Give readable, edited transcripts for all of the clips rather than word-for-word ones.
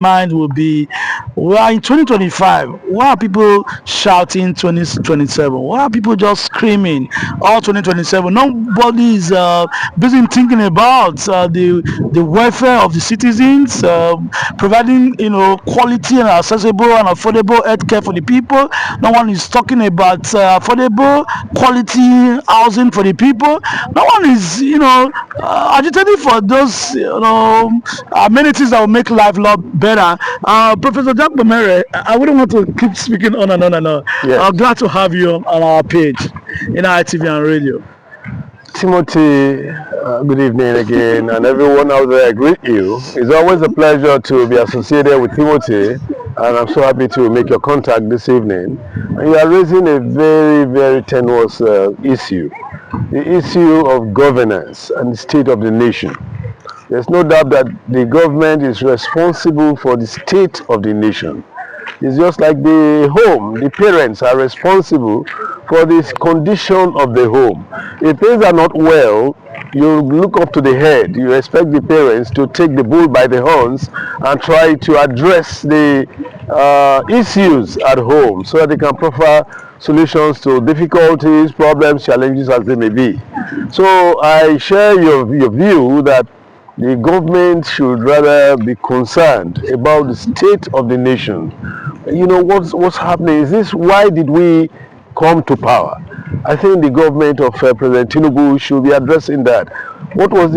mind will be, we are in 2025. Why are people shouting 2027? Why are people just screaming all 2027? Nobody is busy thinking about the welfare of the citizens, providing quality and accessible and affordable healthcare for the people. No one is talking about affordable quality housing for the people. No one is agitating for those amenities that will make life a lot better. Professor Jack Bomere, I wouldn't want to keep speaking on and on and on. Yes. I'm glad to have you on our page in ITV and radio. Timothy, good evening again, and everyone out there, I greet you. It's always a pleasure to be associated with Timothy, and I'm so happy to make your contact this evening. And you are raising a very, very tenuous issue, the issue of governance and the state of the nation. There's no doubt that the government is responsible for the state of the nation. It's just like the home. The parents are responsible for the condition of the home. If things are not well, you look up to the head. You expect the parents to take the bull by the horns and try to address the issues at home so that they can proffer solutions to difficulties, problems, challenges as they may be. So I share your view that the government should rather be concerned about the state of the nation. What's happening is this: why did we come to power? I think the government of President Tinubu should be addressing that. What was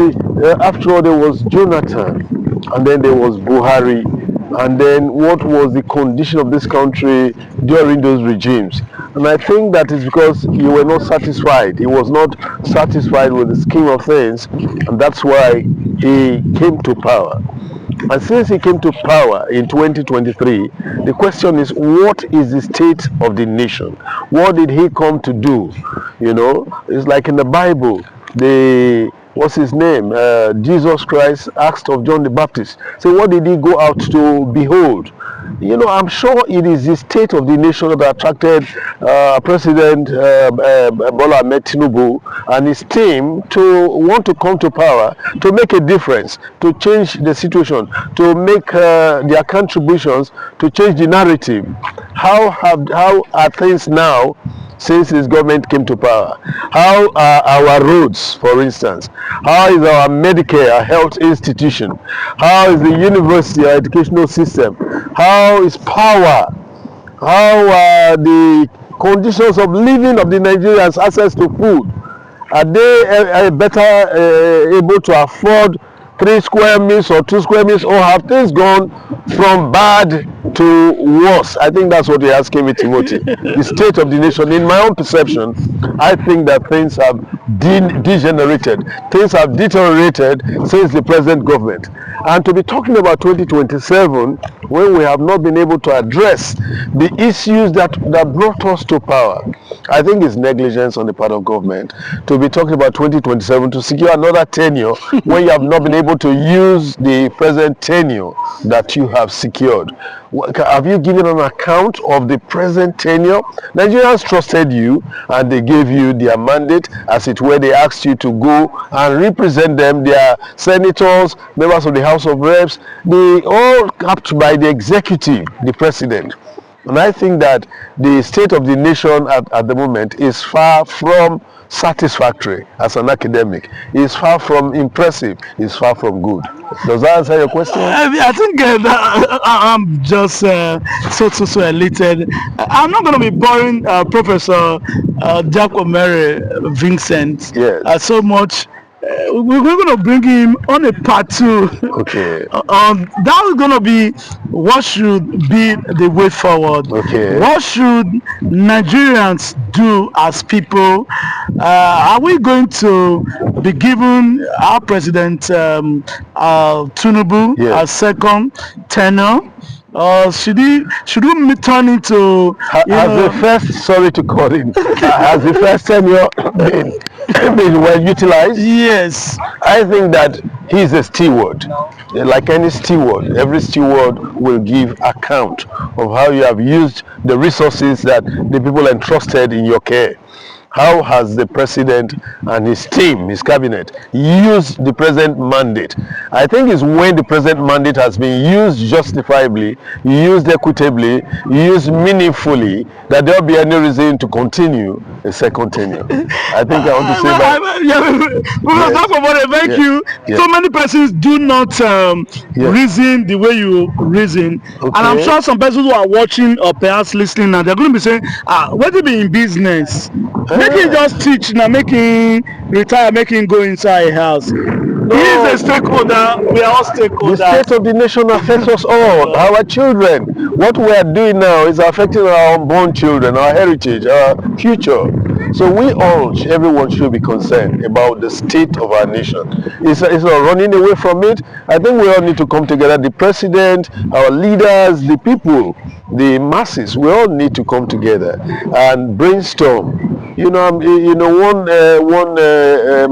after all, there was Jonathan, and then there was Buhari, and then what was the condition of this country during those regimes? And I think that is because you were not satisfied. He was not satisfied with the scheme of things, and that's why he came to power. And since he came to power in 2023, the question is, what is the state of the nation? What did he come to do? It's like in the Bible, what's his name? Jesus Christ asked of John the Baptist. So what did he go out to behold? I'm sure it is the state of the nation that attracted President Bola Ahmed Tinubu and his team to want to come to power, to make a difference, to change the situation, to make their contributions, to change the narrative. How are things now since this government came to power? How are our roads, for instance? How is our Medicare, our health institution? How is the university, our educational system? How is power? How are the conditions of living of the Nigerians, access to food? Are they better able to afford 3 square meals or 2 square meals, or have things gone from bad to worse? I think that's what you're asking me, Timothy. The state of the nation. In my own perception, I think that things have degenerated. Things have deteriorated since the present government. And to be talking about 2027 when we have not been able to address the issues that brought us to power, I think it's negligence on the part of government to be talking about 2027 to secure another tenure when you have not been able to use the present tenure that you have secured. Have you given an account of the present tenure? Nigerians trusted you and they gave you their mandate, as it were. They asked you to go and represent them, their senators, members of the House of Reps. They all capped by the executive, the president. And I think that the state of the nation at the moment is far from satisfactory as an academic. It's far from impressive. It's far from good. Does that answer your question? I think I'm just so elated. I'm not going to be boring Professor Jack Omere Vincent so much. We're going to bring him on a part 2. Okay. That is going to be what should be the way forward. Okay. What should Nigerians do as people? Are we going to be given our president Tinubu a second tenure? Should we turn into the first? Sorry to call in. Has the first tenure been well utilized? Yes. I think that he's a steward. Like any steward, every steward will give account of how you have used the resources that the people entrusted in your care. How has the president and his team, his cabinet, used the present mandate? I think it's when the present mandate has been used justifiably, used equitably, used meaningfully, that there will be any reason to continue a second tenure. I think I want to say that. Thank you. Yeah. So many persons do not reason the way you reason, and I'm Okay. sure some persons who are watching or perhaps listening now, they're going to be saying, what do be in business? Make him just teach now, make him retire, make him go inside a house. He is a stakeholder. We are all The stakeholders. state of the nation affects us all, our children. What we are doing now is affecting our unborn children, our heritage, our future. So we all, everyone should be concerned about the state of our nation. It's not running away from it. I think we all need to come together. The president, our leaders, the people, the masses, we all need to come together and brainstorm. One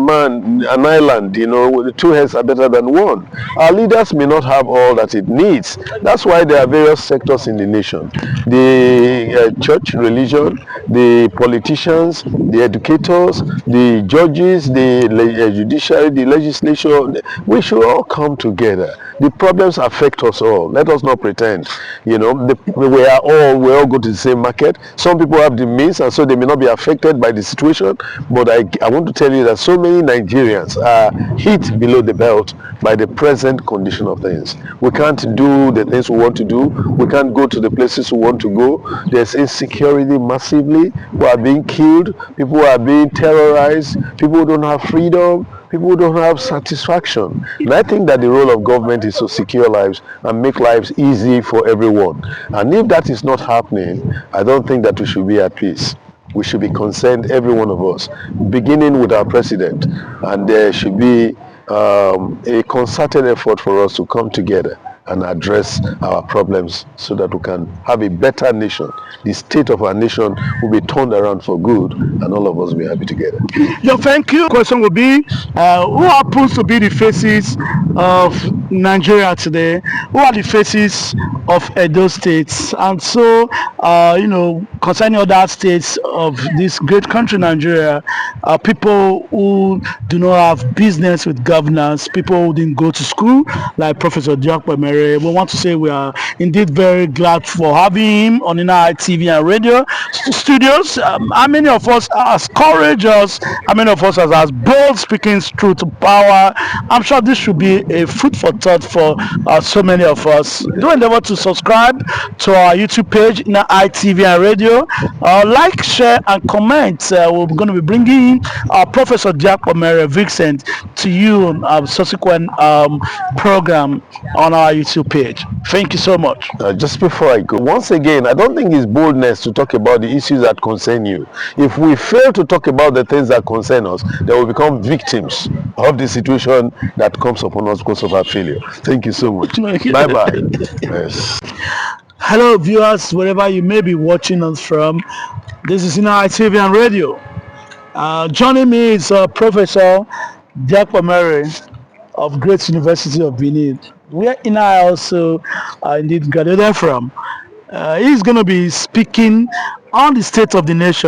man, an island. The two heads are better than one. Our leaders may not have all that it needs. That's why there are various sectors in the nation: the church, religion, the politicians, the educators, the judges, the judiciary, the legislature. We should all come together. The problems affect us all. Let us not pretend. We all go to the same market. Some people have the means, and so they may not be affected by the situation. But I want to tell you that so many Nigerians are hit below the belt by the present condition of things. We can't do the things we want to do. We can't go to the places we want to go. There's insecurity massively. People are being killed. People are being terrorized. People don't have freedom. People don't have satisfaction. And I think that the role of government is to secure lives and make lives easy for everyone. And if that is not happening, I don't think that we should be at peace. We should be concerned, every one of us, beginning with our president. And there should be a concerted effort for us to come together and address our problems so that we can have a better nation. The state of our nation will be turned around for good, and all of us will be happy together. Thank you. Question will be, who happens to be the faces of Nigeria today? Who are the faces of Edo States? And so, concerning other states of this great country, Nigeria, people who do not have business with governance, people who didn't go to school, like Professor Diakpo Emery. We want to say we are indeed very glad for having him on Inner TV and radio studios. How many of us are as courageous? How many of us are as bold, speaking truth to power? I'm sure this should be a food for thought for so many of us. Do endeavor to subscribe to our YouTube page, Inner TV and radio. Like, share, and comment. We're going to be bringing Professor Diakpo Emery Vincent to you on our subsequent program on our YouTube page. Thank you so much. Just before I go, once again, I don't think it's boldness to talk about the issues that concern you. If we fail to talk about the things that concern us, then we become victims of the situation that comes upon us because of our failure. Thank you so much. Bye-bye. Yes. Hello viewers, wherever you may be watching us from. This is Inner TV and radio. Joining me is Professor Diakpo Emery of Great University of Benin, where Inner also indeed graduated from. He's going to be speaking on the state of the nation.